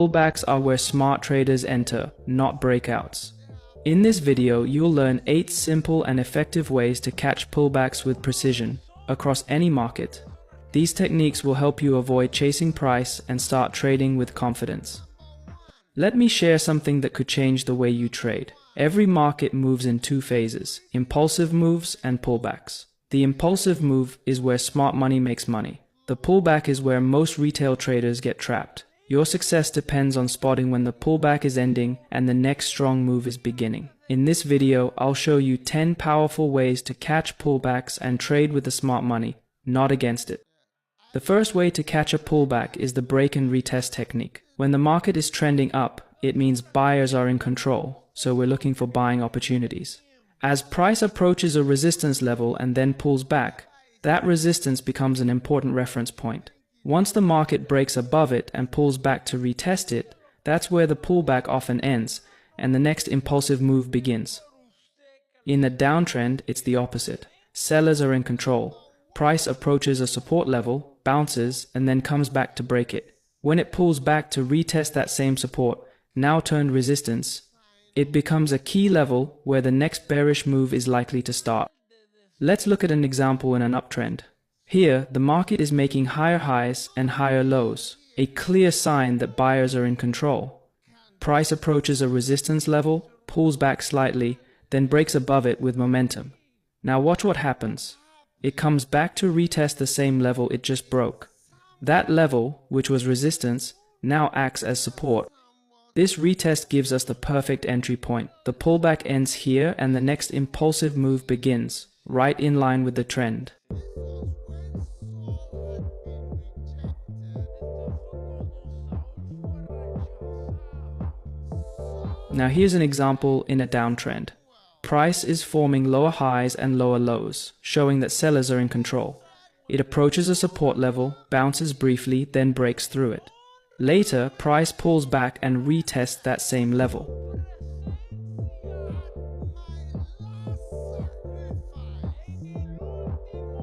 Pullbacks are where smart traders enter, not breakouts. In this video, you'll learn 8 simple and effective ways to catch pullbacks with precision across any market. These techniques will help you avoid chasing price and start trading with confidence. Let me share something that could change the way you trade. Every market moves in 2 phases: impulsive moves and pullbacks. The impulsive move is where smart money makes money. The pullback is where most retail traders get trapped. Your success depends on spotting when the pullback is ending and the next strong move is beginning. In this video, I'll show you 10 powerful ways to catch pullbacks and trade with the smart money, not against it. The first way to catch a pullback is the break and retest technique. When the market is trending up, it means buyers are in control, so we're looking for buying opportunities. As price approaches a resistance level and then pulls back, that resistance becomes an important reference point. Once the market breaks above it and pulls back to retest it, that's where the pullback often ends and the next impulsive move begins. In the downtrend, it's the opposite. Sellers are in control. Price approaches a support level, bounces, and then comes back to break it. When it pulls back to retest that same support, now turned resistance, it becomes a key level where the next bearish move is likely to start. Let's look at an example in an uptrend. Here, the market is making higher highs and higher lows, a clear sign that buyers are in control. Price approaches a resistance level, pulls back slightly, then breaks above it with momentum. Now watch what happens. It comes back to retest the same level it just broke. That level, which was resistance, now acts as support. This retest gives us the perfect entry point. The pullback ends here and the next impulsive move begins, right in line with the trend. Now here's an example in a downtrend. Price is forming lower highs and lower lows, showing that sellers are in control. It approaches a support level, bounces briefly, then breaks through it. Later, price pulls back and retests that same level.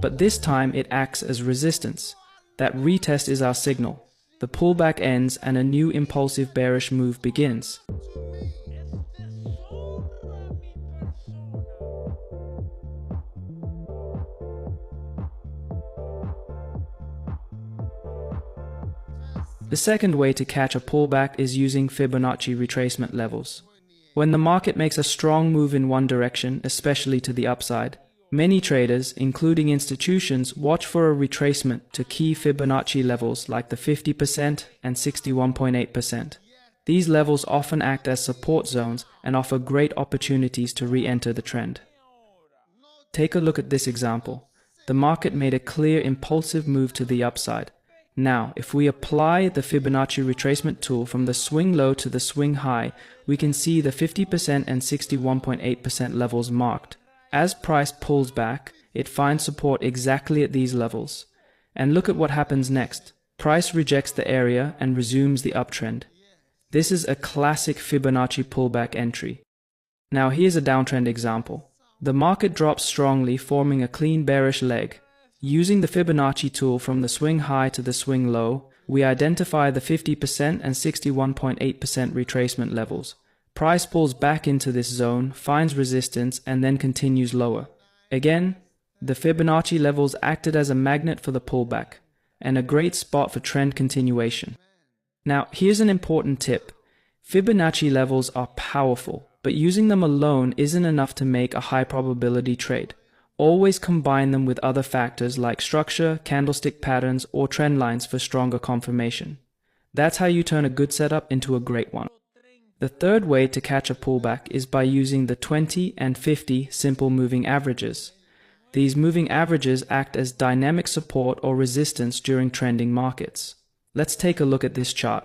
But this time it acts as resistance. That retest is our signal. The pullback ends and a new impulsive bearish move begins. The second way to catch a pullback is using Fibonacci retracement levels. When the market makes a strong move in one direction, especially to the upside, many traders, including institutions, watch for a retracement to key Fibonacci levels like the 50% and 61.8%. These levels often act as support zones and offer great opportunities to re-enter the trend. Take a look at this example. The market made a clear impulsive move to the upside. Now, if we apply the Fibonacci retracement tool from the swing low to the swing high, we can see the 50% and 61.8% levels marked. As price pulls back, it finds support exactly at these levels. And look at what happens next. Price rejects the area and resumes the uptrend. This is a classic Fibonacci pullback entry. Now here's a downtrend example. The market drops strongly, forming a clean bearish leg. Using the Fibonacci tool from the swing high to the swing low, we identify the 50% and 61.8% retracement levels. Price pulls back into this zone, finds resistance, and then continues lower. Again, the Fibonacci levels acted as a magnet for the pullback, and a great spot for trend continuation. Now, here's an important tip. Fibonacci levels are powerful, but using them alone isn't enough to make a high probability trade. Always combine them with other factors like structure, candlestick patterns, or trend lines for stronger confirmation. That's how you turn a good setup into a great one. The third way to catch a pullback is by using the 20 and 50 simple moving averages. These moving averages act as dynamic support or resistance during trending markets. Let's take a look at this chart.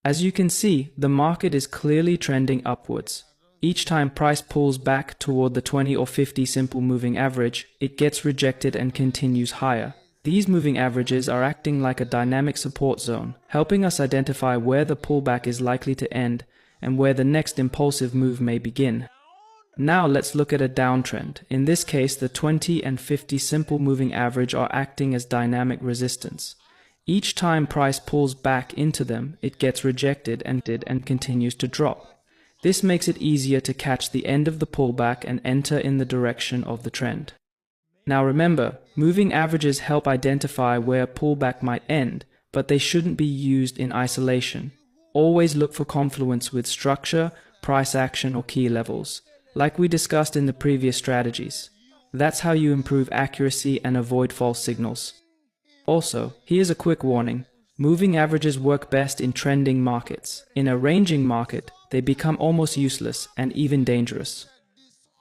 As you can see, the market is clearly trending upwards. Each time price pulls back toward the 20 or 50 simple moving average, it gets rejected and continues higher. These moving averages are acting like a dynamic support zone, helping us identify where the pullback is likely to end and where the next impulsive move may begin. Now let's look at a downtrend. In this case, the 20 and 50 simple moving average are acting as dynamic resistance. Each time price pulls back into them, it gets rejected and continues to drop. This makes it easier to catch the end of the pullback and enter in the direction of the trend. Now remember, moving averages help identify where a pullback might end, but they shouldn't be used in isolation. Always look for confluence with structure, price action, or key levels, like we discussed in the previous strategies. That's how you improve accuracy and avoid false signals. Also, here's a quick warning. Moving averages work best in trending markets. In a ranging market, they become almost useless and even dangerous.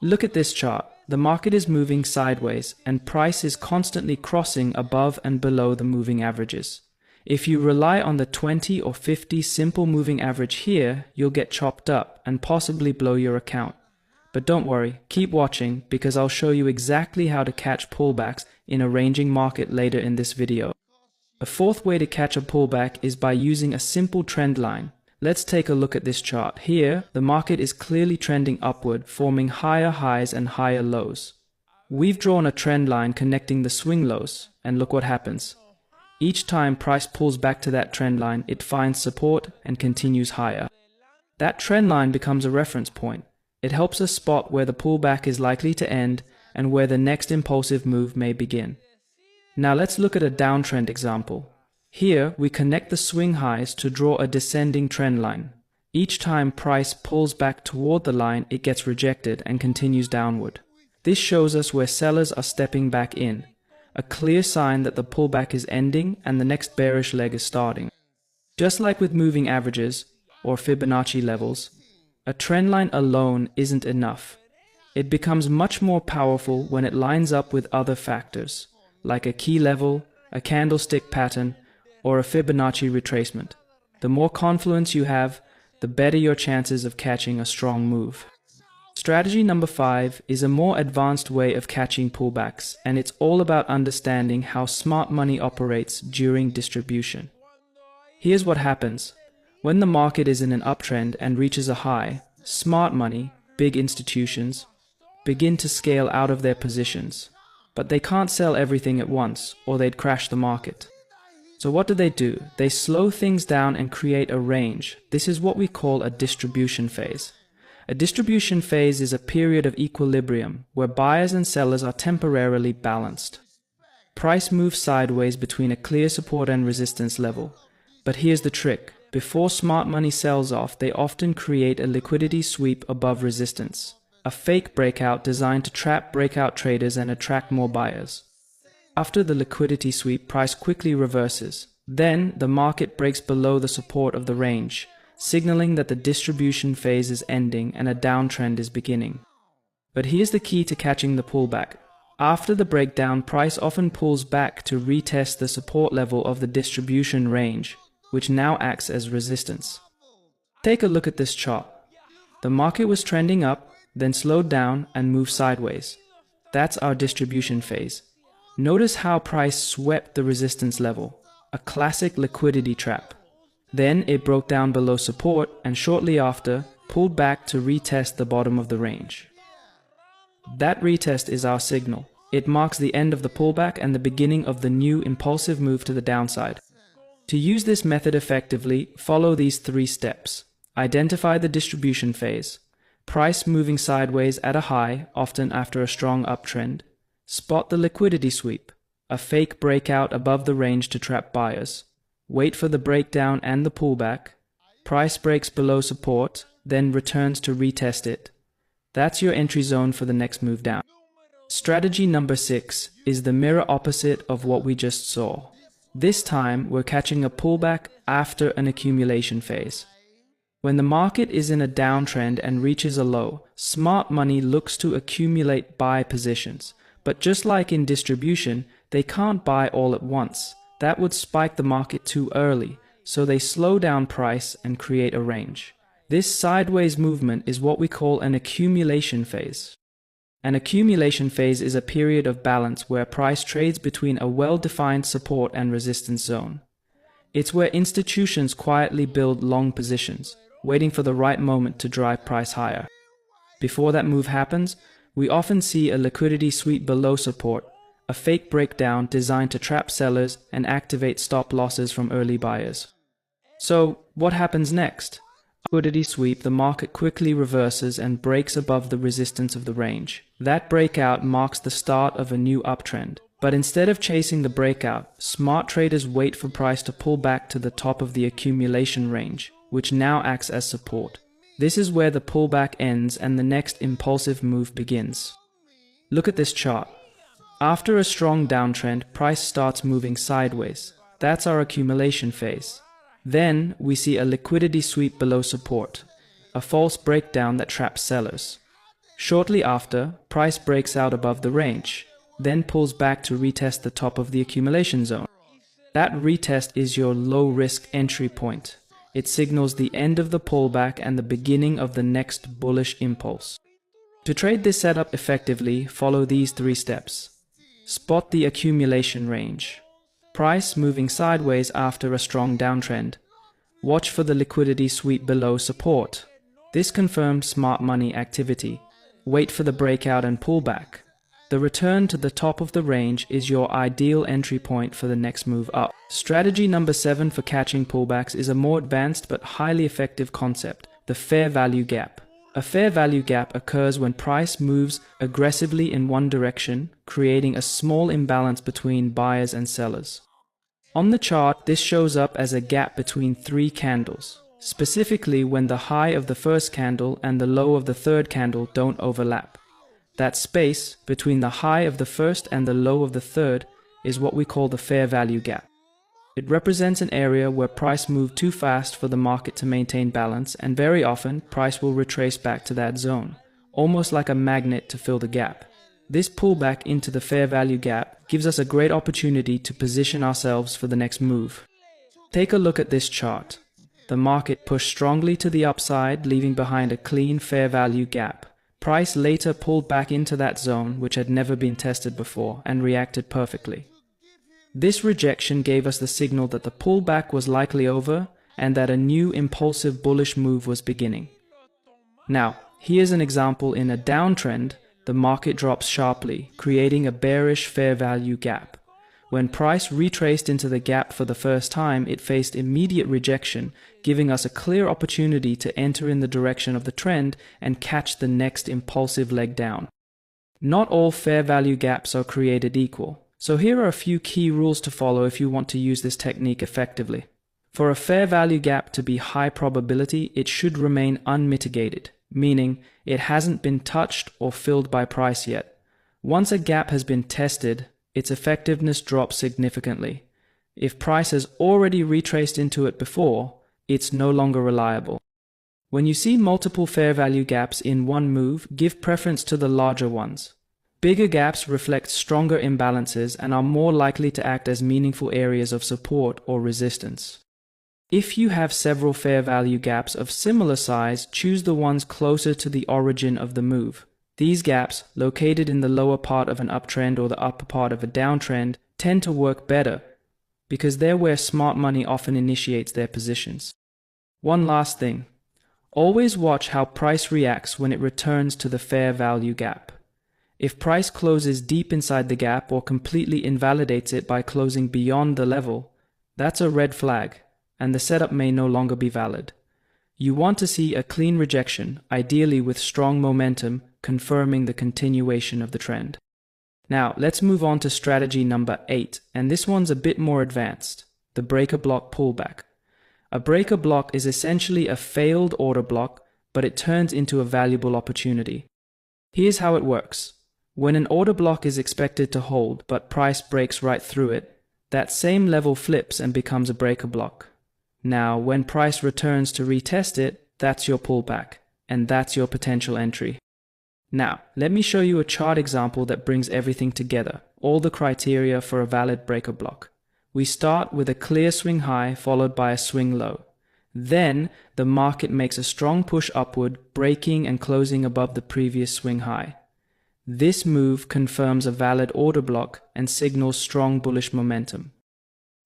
Look at this chart. The market is moving sideways and price is constantly crossing above and below the moving averages. If you rely on the 20 or 50 simple moving average here, you'll get chopped up and possibly blow your account. But don't worry, keep watching because I'll show you exactly how to catch pullbacks in a ranging market later in this video. A fourth way to catch a pullback is by using a simple trend line. Let's take a look at this chart. Here, the market is clearly trending upward, forming higher highs and higher lows. We've drawn a trend line connecting the swing lows, and look what happens. Each time price pulls back to that trend line, it finds support and continues higher. That trend line becomes a reference point. It helps us spot where the pullback is likely to end and where the next impulsive move may begin. Now let's look at a downtrend example. Here, we connect the swing highs to draw a descending trend line. Each time price pulls back toward the line, it gets rejected and continues downward. This shows us where sellers are stepping back in, a clear sign that the pullback is ending and the next bearish leg is starting. Just like with moving averages, or Fibonacci levels, a trend line alone isn't enough. It becomes much more powerful when it lines up with other factors, like a key level, a candlestick pattern, or a Fibonacci retracement. The more confluence you have, the better your chances of catching a strong move. Strategy number 5 is a more advanced way of catching pullbacks, and it's all about understanding how smart money operates during distribution. Here's what happens. When the market is in an uptrend and reaches a high, smart money, big institutions, begin to scale out of their positions. But they can't sell everything at once, or they'd crash the market. So what do? They slow things down and create a range. This is what we call a distribution phase. A distribution phase is a period of equilibrium where buyers and sellers are temporarily balanced. Price moves sideways between a clear support and resistance level. But here's the trick. Before smart money sells off, they often create a liquidity sweep above resistance, a fake breakout designed to trap breakout traders and attract more buyers. After the liquidity sweep, price quickly reverses. Then, the market breaks below the support of the range, signaling that the distribution phase is ending and a downtrend is beginning. But here's the key to catching the pullback. After the breakdown, price often pulls back to retest the support level of the distribution range, which now acts as resistance. Take a look at this chart. The market was trending up, then slowed down and moved sideways. That's our distribution phase. Notice how price swept the resistance level, a classic liquidity trap. Then it broke down below support and shortly after pulled back to retest the bottom of the range. That retest is our signal. It marks the end of the pullback and the beginning of the new impulsive move to the downside. To use this method effectively, follow these 3 steps. Identify the distribution phase. Price moving sideways at a high, often after a strong uptrend. Spot the liquidity sweep, a fake breakout above the range to trap buyers. Wait for the breakdown and the pullback. Price breaks below support, then returns to retest it. That's your entry zone for the next move down. Strategy number 6 is the mirror opposite of what we just saw. This time, we're catching a pullback after an accumulation phase. When the market is in a downtrend and reaches a low, smart money looks to accumulate buy positions. But just like in distribution, they can't buy all at once. That would spike the market too early, so they slow down price and create a range. This sideways movement is what we call an accumulation phase. An accumulation phase is a period of balance where price trades between a well-defined support and resistance zone. It's where institutions quietly build long positions, waiting for the right moment to drive price higher. Before that move happens, we often see a liquidity sweep below support, a fake breakdown designed to trap sellers and activate stop losses from early buyers. So, what happens next? Liquidity sweep, the market quickly reverses and breaks above the resistance of the range. That breakout marks the start of a new uptrend. But instead of chasing the breakout, smart traders wait for price to pull back to the top of the accumulation range, which now acts as support. This is where the pullback ends and the next impulsive move begins. Look at this chart. After a strong downtrend, price starts moving sideways. That's our accumulation phase. Then we see a liquidity sweep below support, a false breakdown that traps sellers. Shortly after, price breaks out above the range, then pulls back to retest the top of the accumulation zone. That retest is your low-risk entry point. It signals the end of the pullback and the beginning of the next bullish impulse. To trade this setup effectively, follow these 3 steps. Spot the accumulation range. Price moving sideways after a strong downtrend. Watch for the liquidity sweep below support. This confirms smart money activity. Wait for the breakout and pullback. The return to the top of the range is your ideal entry point for the next move up. Strategy number 7 for catching pullbacks is a more advanced but highly effective concept, the fair value gap. A fair value gap occurs when price moves aggressively in one direction, creating a small imbalance between buyers and sellers. On the chart, this shows up as a gap between 3 candles, specifically when the high of the first candle and the low of the third candle don't overlap. That space between the high of the first and the low of the third is what we call the fair value gap. It represents an area where price moved too fast for the market to maintain balance, and very often price will retrace back to that zone, almost like a magnet to fill the gap. This pullback into the fair value gap gives us a great opportunity to position ourselves for the next move. Take a look at this chart. The market pushed strongly to the upside, leaving behind a clean fair value gap. Price later pulled back into that zone, which had never been tested before, and reacted perfectly. This rejection gave us the signal that the pullback was likely over and that a new impulsive bullish move was beginning. Now, here's an example. In a downtrend, the market drops sharply, creating a bearish fair value gap. When price retraced into the gap for the first time, it faced immediate rejection, giving us a clear opportunity to enter in the direction of the trend and catch the next impulsive leg down. Not all fair value gaps are created equal, so here are a few key rules to follow if you want to use this technique effectively. For a fair value gap to be high probability, it should remain unmitigated, meaning it hasn't been touched or filled by price yet. Once a gap has been tested, its effectiveness drops significantly. If price has already retraced into it before, it's no longer reliable. When you see multiple fair value gaps in one move, give preference to the larger ones. Bigger gaps reflect stronger imbalances and are more likely to act as meaningful areas of support or resistance. If you have several fair value gaps of similar size, choose the ones closer to the origin of the move. These gaps, located in the lower part of an uptrend or the upper part of a downtrend, tend to work better because they're where smart money often initiates their positions. One last thing. Always watch how price reacts when it returns to the fair value gap. If price closes deep inside the gap or completely invalidates it by closing beyond the level, that's a red flag, and the setup may no longer be valid. You want to see a clean rejection, ideally with strong momentum, confirming the continuation of the trend. Now, let's move on to strategy number 8, and this one's a bit more advanced, the breaker block pullback. A breaker block is essentially a failed order block, but it turns into a valuable opportunity. Here's how it works. When an order block is expected to hold, but price breaks right through it, that same level flips and becomes a breaker block. Now, when price returns to retest it, that's your pullback, and that's your potential entry. Now, let me show you a chart example that brings everything together, all the criteria for a valid breaker block. We start with a clear swing high followed by a swing low. Then, the market makes a strong push upward, breaking and closing above the previous swing high. This move confirms a valid order block and signals strong bullish momentum.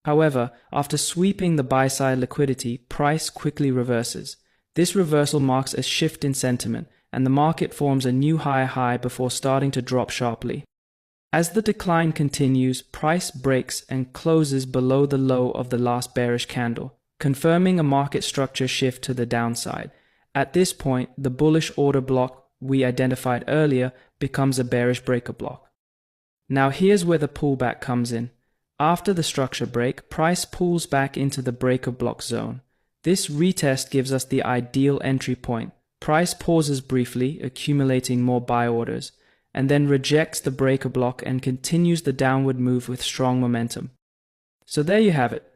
However, after sweeping the buy-side liquidity, price quickly reverses. This reversal marks a shift in sentiment, and the market forms a new higher high before starting to drop sharply. As the decline continues, price breaks and closes below the low of the last bearish candle, confirming a market structure shift to the downside. At this point, the bullish order block we identified earlier becomes a bearish breaker block. Now here's where the pullback comes in. After the structure break, price pulls back into the breaker block zone. This retest gives us the ideal entry point. Price pauses briefly, accumulating more buy orders, and then rejects the breaker block and continues the downward move with strong momentum. So there you have it.